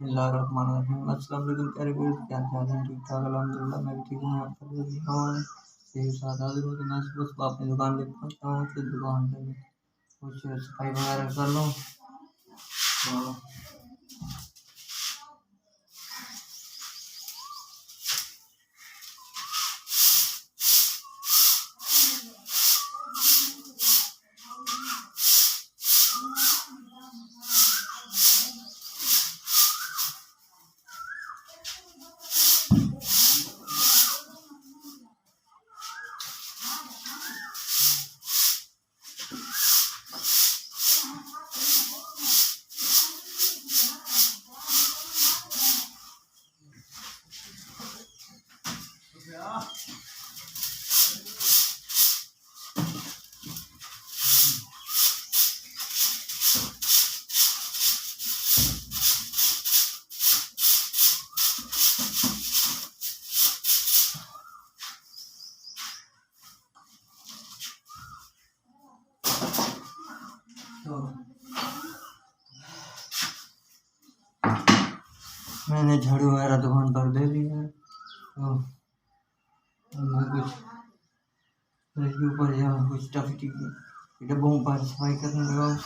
बिस्मिल्लाहिर्रहमानिर्रहीम। अस्सलाम वालेकुम प्यारे व्यूअर्स, क्या हाल है? ठीक ठाक अल्हम्दुलिल्लाह, मैं भी ठीक हूँ। आप सब भी और यही साथ हाजिर हूँ। तो मैं सुबह अपनी दुकान पे पहुँचा हूँ, फिर दुकान पे कुछ सफाई वगैरह कर लूँ। तो मैंने झाड़ू वगैरह दुकान पर दे दी है। तो मैं कुछ इसके ऊपर यहाँ कुछ टफटी डब्बों पर सफाई करने लगा हूँ।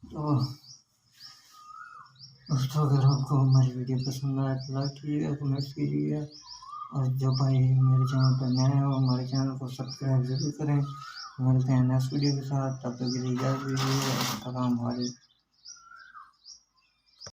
तो दोस्तों, अगर आपको हमारी वीडियो पसंद आए तो लाइक कीजिएगा, कमेंट्स कीजिएगा, और जो भाई मेरे चैनल पर नए हो हमारे चैनल को सब्सक्राइब जरूर करें। मिलते हैं नेक्स्ट वीडियो के साथ, तब तक के लिए इजाज़त दीजिए। अस्सलाम वालेकुम।